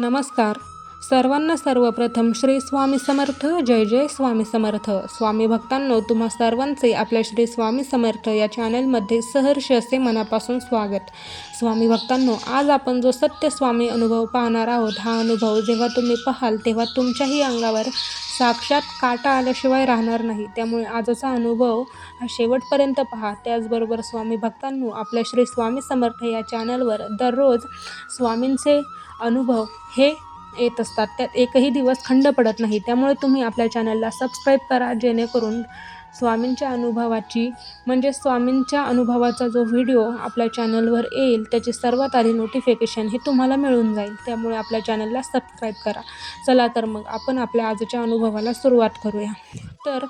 नमस्कार सर्वांना. सर्वप्रथम श्री स्वामी समर्थ. जय जय स्वामी समर्थ. स्वामी भक्तांनो, तुम्हा सर्वांचे आपल्या श्री स्वामी समर्थ या चॅनलमध्ये सहर्ष असे मनापासून स्वागत. स्वामी भक्तांनो, आज आपण जो सत्य स्वामी अनुभव पाहणार आहोत, हा अनुभव जेव्हा तुम्ही पाहाल तेव्हा तुमच्याही अंगावर साक्षात काटा आल्याशिवाय राहणार नाही. त्यामुळे आजचा अनुभव हा शेवटपर्यंत पहा. त्याचबरोबर स्वामी भक्तांनो, आपल्या श्री स्वामी समर्थ या चॅनलवर दररोज स्वामींचे अनुभव हे येत असतात. त्यात एकही दिवस खंड पडत नाही. त्यामुळे तुम्ही आपल्या चॅनलला सबस्क्राईब करा, जेणेकरून स्वामींच्या अनुभवाचा जो व्हिडिओ आपल्या चॅनलवर येईल त्याची सर्वात आधी नोटिफिकेशन हे तुम्हाला मिळून जाईल. त्यामुळे आपल्या चॅनलला सबस्क्राईब करा. चला तर मग आपण आपल्या आजच्या अनुभवाला सुरुवात करूया. तर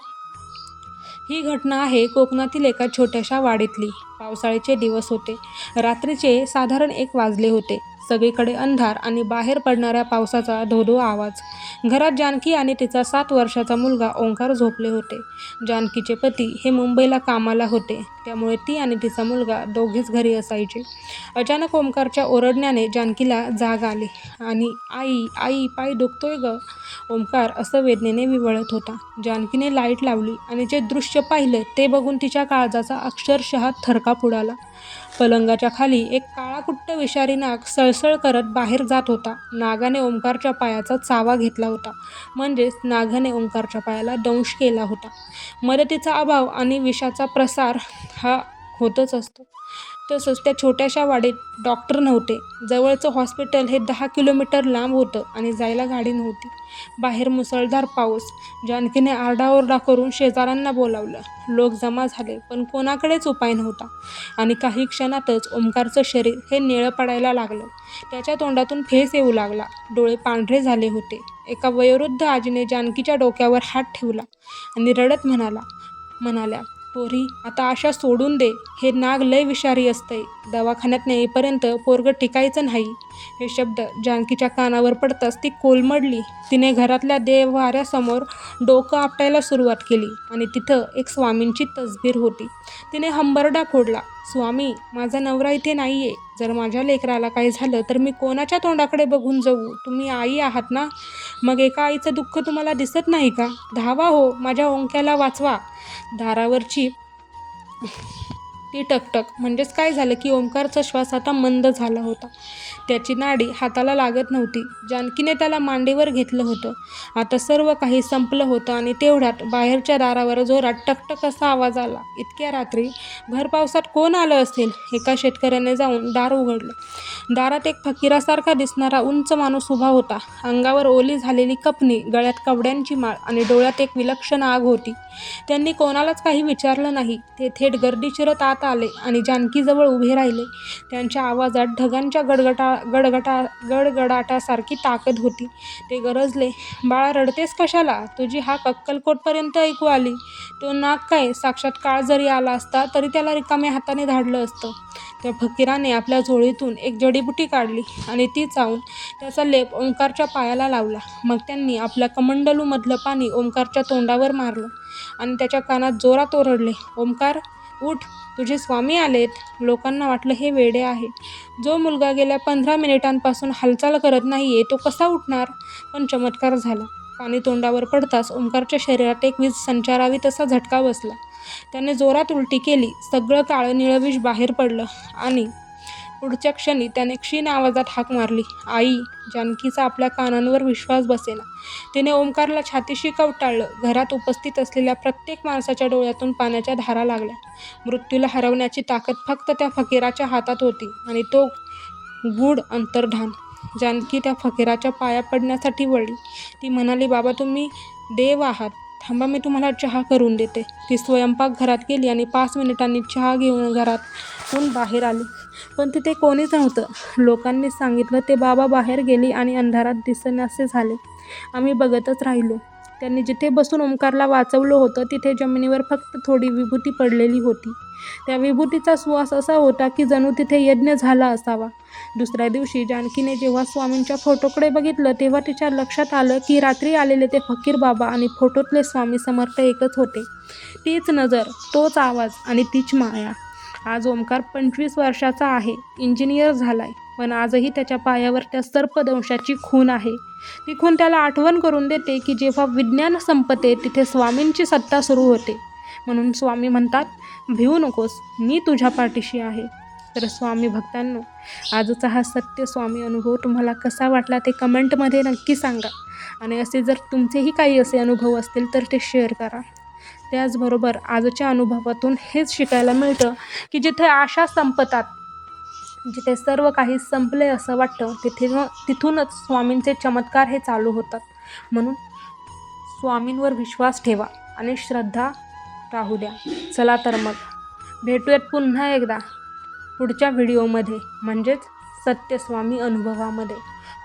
ही घटना आहे कोकणातील एका छोट्याशा वाडीतली. पावसाळ्याचे दिवस होते. रात्रीचे साधारण 1 वाजले होते. सगळीकडे अंधार आणि बाहेर पडणाऱ्या पावसाचा धो-धो आवाज. घरात जानकी आणि तिचा 7 वर्षाचा मुलगा ओंकार झोपले होते. जानकीचे पती हे मुंबईला कामाला होते, त्यामुळे ती आणि तिचा मुलगा दोघेच घरी असायचे. अचानक ओंकारच्या ओरडण्याने जानकीला जाग आली आणि आई आई पाय दुखतोय ग. ओंकार असं वेदनेने विवळत होता. जानकीने लाईट लावली आणि जे दृश्य पाहिलं ते बघून तिच्या काळजाचा अक्षरशः थरकाप उडाला. पलंगाच्या खाली एक काळाकुट्ट विषारी नाग सळसळ करत बाहेर जात होता. नागाने ओंकारच्या पायाचा चावा घेतला होता, म्हणजेच नागाने ओंकारच्या पायाला दंश केला होता. मदतीचा अभाव आणि विषाचा प्रसार हा होतच असतो. तसंच त्या छोट्याशा वाडीत डॉक्टर नव्हते. जवळचं हॉस्पिटल हे 10 किलोमीटर लांब होतं आणि जायला गाडी नव्हती. बाहेर मुसळधार पाऊस. जानकीने आरडाओरडा करून शेजाऱ्यांना बोलावलं. लोक जमा झाले, पण कोणाकडेच उपाय नव्हता. आणि काही क्षणातच ओंकारचं शरीर हे निळं पडायला लागलं. त्याच्या तोंडातून फेस येऊ लागला. डोळे पांढरे झाले होते. एका वयोवृद्ध आजीने जानकीच्या डोक्यावर हात ठेवला आणि रडत म्हणाल्या, पोरी, आता आशा सोडून दे. हे नाग लय विषारी असतंय. दवाखान्यात नेईपर्यंत पोरगं टिकायचं नाही. हे शब्द जानकीच्या कानावर पडताच ती कोलमडली. तिने घरातल्या देवाऱ्यासमोर डोकं आपटायला सुरुवात केली आणि तिथं एक स्वामींची तसबीर होती. तिने हंबरडा फोडला, स्वामी, माझा नवरा इथे नाहीये. जर माझ्या लेकराला काही झालं तर मी कोणाच्या तोंडाकडे बघून जाऊ? तुम्ही आई आहात ना? मग एका आईचं दुःख तुम्हाला दिसत नाही का? धावा हो, माझ्या ओंक्याला वाचवा. दारावरची ती टकटक. म्हणजेच काय झालं की ओंकारचा श्वास आता मंद झाला होता. त्याची नाडी हाताला लागत नव्हती. जानकीने त्याला मांडीवर घेतलं होतं. आता सर्व काही संपलं होतं आणि तेवढ्यात बाहेरच्या दारावर जोरात टकटक असा आवाज आला. इतक्या रात्री भर पावसात कोण आलं असेल? एका शेतकऱ्याने जाऊन दार उघडलं. दारात एक फकीरासारखा दिसणारा उंच माणूस उभा होता. अंगावर ओली झालेली कपनी, गळ्यात कवड्यांची माळ आणि डोळ्यात एक विलक्षण आग होती. त्यांनी कोणालाच काही विचारलं नाही. ते थेट गर्दी चिरत आत आले आणि जानकीजवळ उभे राहिले. त्यांच्या आवाजात ढगांच्या गडगडाटासारखी ताकद होती. ते गरजले, बाळा, रडतेस कशाला? तुझी हाक अक्कलकोटपर्यंत ऐकू आली. तो नाग काय, साक्षात काळ जरी आला असता तरी त्याला रिकाम्या हाताने धाडलं असतं. त्या फकीराने आपल्या झोळीतून एक जडीबुटी काढली आणि ती चावून त्याचा लेप ओंकारच्या पायाला लावला. मग त्यांनी आपल्या कमंडलूमधलं पाणी ओंकारच्या तोंडावर मारलं आणि त्याच्या कानात जोरात ओरडले, ओंकार, उठ, तुझे स्वामी आलेत. लोकांना वाटलं हे वेडे आहे. जो मुलगा गेल्या 15 मिनिटांपासून हालचाल करत नाहीये तो कसा उठणार? पण चमत्कार झाला. पाणी तोंडावर पडताच ओंकारच्या शरीरात एक वीज संचारावी तसा झटका बसला. त्याने जोरात उलटी केली. सगळं काळं निळं विष बाहेर पडलं आणि पुढच्या क्षणी त्याने क्षीण आवाजात हाक मारली, आई. जानकीचा आपल्या कानांवर विश्वास बसेना. तिने ओंकारला छातीशी कवटाळलं. घरात उपस्थित असलेल्या प्रत्येक माणसाच्या डोळ्यातून पाण्याच्या धारा लागल्या. मृत्यूला हरवण्याची ताकद फक्त त्या फकीराच्या हातात होती आणि तो गूढ अंतर्धान. जानकी त्या फकीराच्या पाया पडण्यासाठी वळली. ती म्हणाली, बाबा, तुम्ही देव आहात. थांबा, मी तुम्हाला चहा करून देते. ती स्वयंपाकघरात गेली आणि 5 मिनिटांनी चहा घेऊन घरातून बाहेर आली. पण तिथे कोणीच नव्हतं. लोकांनी सांगितलं, ते बाबा बाहेर गेली आणि अंधारात दिसेनासे झाले. आम्ही बघतच राहिलो. त्यांनी जिथे बसून ओंकारला वाचवलं होतं तिथे जमिनीवर फक्त थोडी विभूती पडलेली होती. त्या विभूतीचा सुवास असा होता की जणू तिथे यज्ञ झाला असावा. दुसऱ्या दिवशी जानकीने जेव्हा स्वामींच्या फोटोकडे बघितलं तेव्हा तिच्या लक्षात आलं की रात्री आलेले ते फकीर बाबा आणि फोटोतले स्वामी समर्थ एकच होते. तीच नजर, तोच आवाज आणि तीच माया. आज ओंकार 25 वर्षाचा आहे. इंजिनियर झालाय. पण आजही त्याच्या पायावर त्या सर्पदंशाची खूण आहे. ती खूण त्याला आठवण करून देते की जेव्हा विज्ञान संपते तिथे स्वामींची सत्ता सुरू होते. म्हणून स्वामी म्हणतात, भिवू नकोस, मी तुझ्या पाठीशी आहे. तर स्वामी भक्तांनो, आजचा हा सत्य स्वामी अनुभव तुम्हाला कसा वाटला ते कमेंटमध्ये नक्की सांगा. आणि असे जर तुमचेही काही असे अनुभव असतील तर ते शेअर करा. त्याचबरोबर आजच्या अनुभवातून हेच शिकायला मिळतं की जिथे आशा संपतात, जिथे सर्व काही संपले असं वाटतं, तिथूनच स्वामींचे चमत्कार हे चालू होतात. म्हणून स्वामींवर विश्वास ठेवा आणि श्रद्धा राहू द्या. चला तर मग भेटूयात पुन्हा एकदा पुढच्या व्हिडिओमध्ये, म्हणजेच सत्यस्वामी अनुभवामध्ये.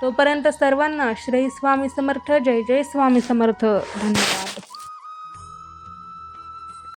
तोपर्यंत सर्वांना श्री स्वामी समर्थ. जय जय स्वामी समर्थ. धन्यवाद.